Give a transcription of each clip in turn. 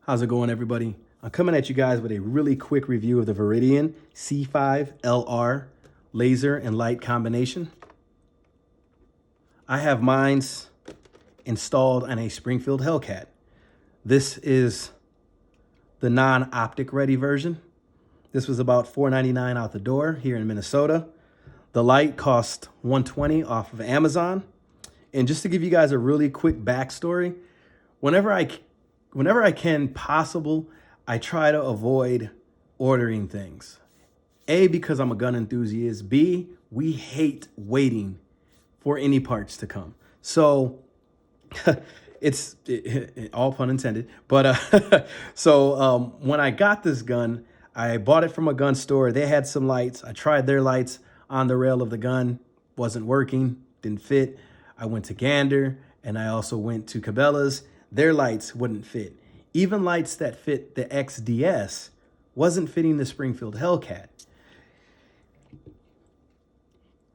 How's it going, everybody? I'm coming at you guys with a really quick review of the Viridian C5L-R laser and light combination. I have mine's installed on a Springfield Hellcat. This is the non-optic ready version. This was about $4.99 out the door here in Minnesota. The light cost $120 off of Amazon. And just to give you guys a really quick backstory, whenever I can possible, I try to avoid ordering things. A, because I'm a gun enthusiast. B, we hate waiting for any parts to come. So it's all pun intended. But when I got this gun, I bought it from a gun store. They had some lights. I tried their lights on the rail of the gun. Wasn't working, didn't fit. I went to Gander, and I also went to Cabela's. Their lights wouldn't fit. Even lights that fit the XDS wasn't fitting the Springfield Hellcat.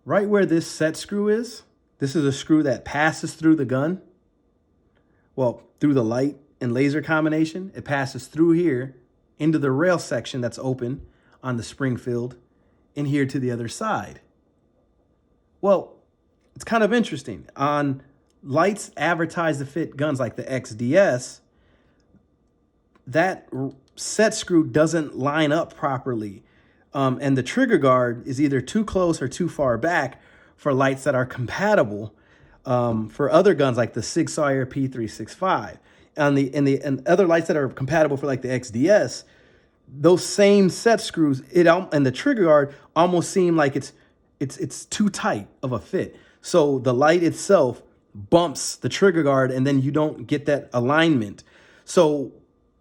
Right where this set screw is, this is a screw that passes through the gun. Well, through the light and laser combination, it passes through here into the rail section that's open on the Springfield and here to the other side. Well, it's kind of interesting. On lights advertised to fit guns like the XDS, that set screw doesn't line up properly. And the trigger guard is either too close or too far back for lights that are compatible for other guns like the Sig Sauer P365. And other lights that are compatible for like the XDS, those same set screws and the trigger guard almost seem like it's too tight of a fit. So the light itself bumps the trigger guard, and then you don't get that alignment. So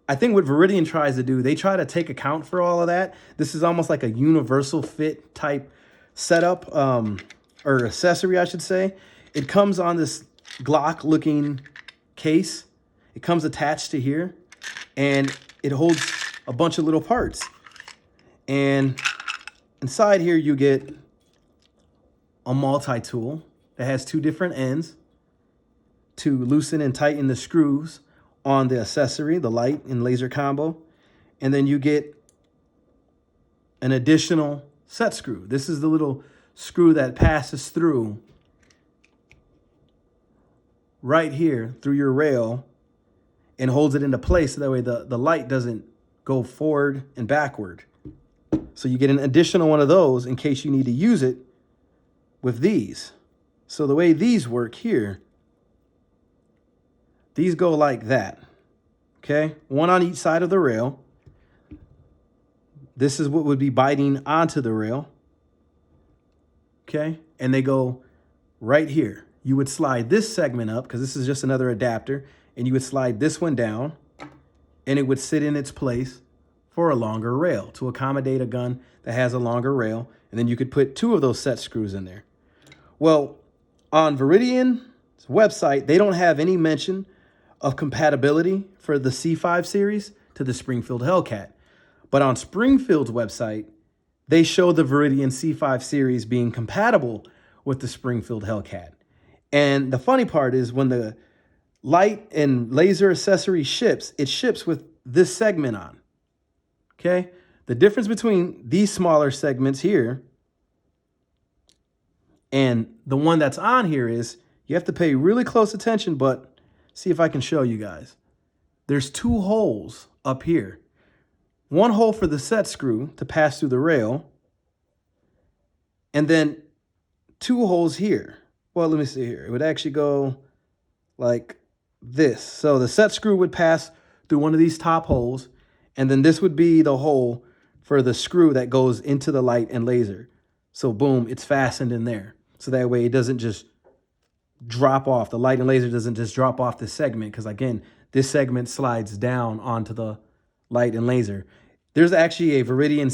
I think what Viridian tries to do, they try to take account for all of that. This is almost like a universal fit type setup or accessory, I should say. It comes on this Glock looking case. It comes attached to here, and it holds a bunch of little parts. And inside here, you get a multi-tool that has two different ends to loosen and tighten the screws on the accessory, the light and laser combo. And then you get an additional set screw. This is the little screw that passes through right here through your rail and holds it into place, so that way the light doesn't go forward and backward. So you get an additional one of those in case you need to use it with these. So the way these work here, these go like that, okay? One on each side of the rail. This is what would be biting onto the rail, okay? And they go right here. You would slide this segment up, because this is just another adapter, and you would slide this one down, and it would sit in its place for a longer rail to accommodate a gun that has a longer rail, and then you could put two of those set screws in there. Well, on Viridian's website, they don't have any mention of compatibility for the C5 series to the Springfield Hellcat. But on Springfield's website, they show the Viridian C5 series being compatible with the Springfield Hellcat. And the funny part is when the light and laser accessory ships, it ships with this segment on, okay? The difference between these smaller segments here and the one that's on here is you have to pay really close attention, but see if I can show you guys. There's two holes up here. One hole for the set screw to pass through the rail, and then two holes here. Well, let me see here. It would actually go like this. So the set screw would pass through one of these top holes, and then this would be the hole for the screw that goes into the light and laser. So boom, it's fastened in there. So that way it doesn't just drop off. The light and laser doesn't just drop off this segment, because again, this segment slides down onto the light and laser. There's actually a Viridian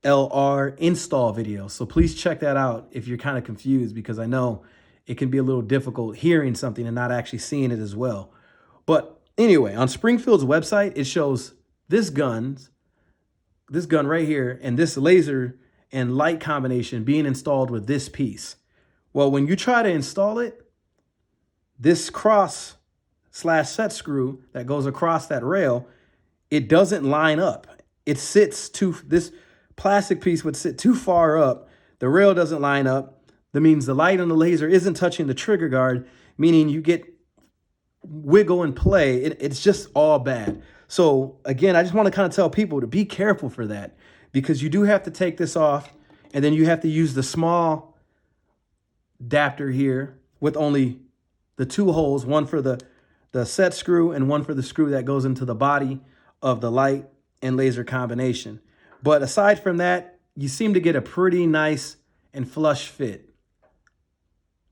C5L-R install video, so please check that out if you're kind of confused, because I know it can be a little difficult hearing something and not actually seeing it as well. But anyway, on Springfield's website, it shows this gun right here and this laser and light combination being installed with this piece. Well, when you try to install it, this cross slash set screw that goes across that rail, it doesn't line up. It sits this plastic piece would sit too far up. The rail doesn't line up. That means the light on the laser isn't touching the trigger guard, meaning you get wiggle and play. It's just all bad. So again, I just want to kind of tell people to be careful for that, because you do have to take this off, and then you have to use the small adapter here with only the two holes, one for the set screw and one for the screw that goes into the body of the light and laser combination. But aside from that, you seem to get a pretty nice and flush fit.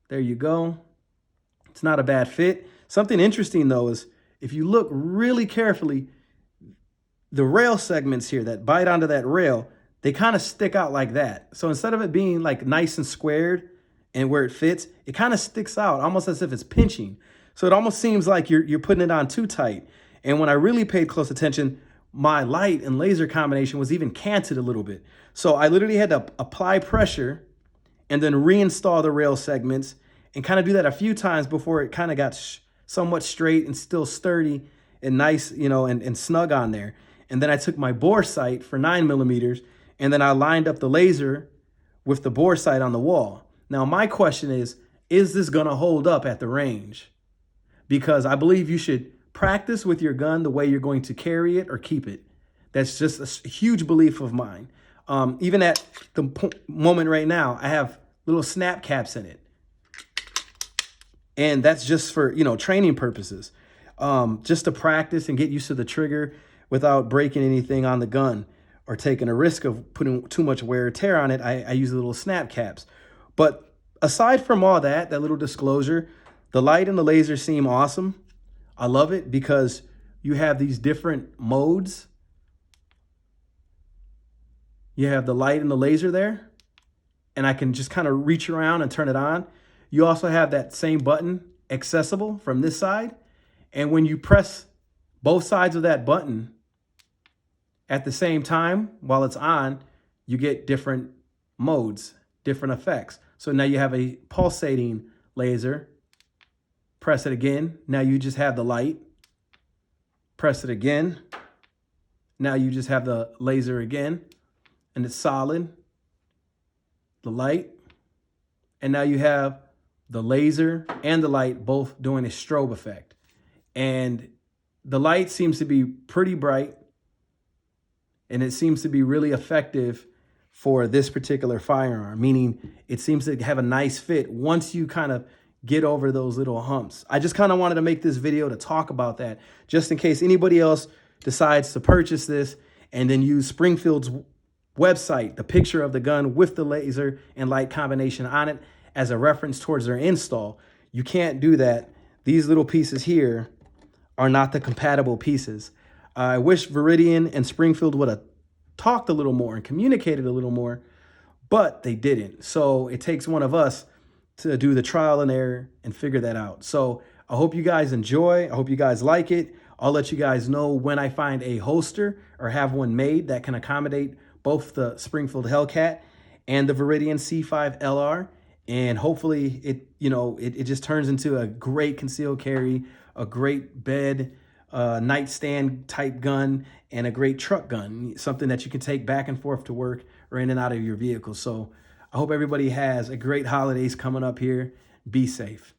There you go. It's not a bad fit. Something interesting though is if you look really carefully, the rail segments here that bite onto that rail, they kind of stick out like that. So instead of it being like nice and squared and where it fits, it kind of sticks out almost as if it's pinching. So it almost seems like you're putting it on too tight. And when I really paid close attention, my light and laser combination was even canted a little bit. So I literally had to apply pressure and then reinstall the rail segments and kind of do that a few times before it kind of got somewhat straight and still sturdy and nice, you know, and snug on there. And then I took my bore sight for 9mm, and then I lined up the laser with the bore sight on the wall. Now, my question is this gonna hold up at the range? Because I believe you should practice with your gun the way you're going to carry it or keep it. That's just a huge belief of mine. Even at the moment right now, I have little snap caps in it. And that's just for, you know, training purposes. Just to practice and get used to the trigger without breaking anything on the gun or taking a risk of putting too much wear or tear on it. I use the little snap caps. But aside from all that little disclosure, the light and the laser seem awesome. I love it because you have these different modes. You have the light and the laser there, and I can just kind of reach around and turn it on. You also have that same button accessible from this side. And when you press both sides of that button at the same time while it's on, you get different modes, different effects. So now you have a pulsating laser. Press it again. Now you just have the light. Press it again. Now you just have the laser again, and it's solid. The light. And now you have the laser and the light both doing a strobe effect. And the light seems to be pretty bright, and it seems to be really effective for this particular firearm, meaning it seems to have a nice fit once you kind of get over those little humps. I just kind of wanted to make this video to talk about that, just in case anybody else decides to purchase this and then use Springfield's website, the picture of the gun with the laser and light combination on it as a reference towards their install. You can't do that. These little pieces here are not the compatible pieces. I wish Viridian and Springfield would have talked a little more and communicated a little more, but they didn't. So it takes one of us to do the trial and error and figure that out. So I hope you guys enjoy. I hope you guys like it. I'll let you guys know when I find a holster or have one made that can accommodate both the Springfield Hellcat and the Viridian C5L-R. And hopefully it just turns into a great concealed carry, a great bed, nightstand type gun, and a great truck gun, something that you can take back and forth to work or in and out of your vehicle. So I hope everybody has a great holidays coming up here. Be safe.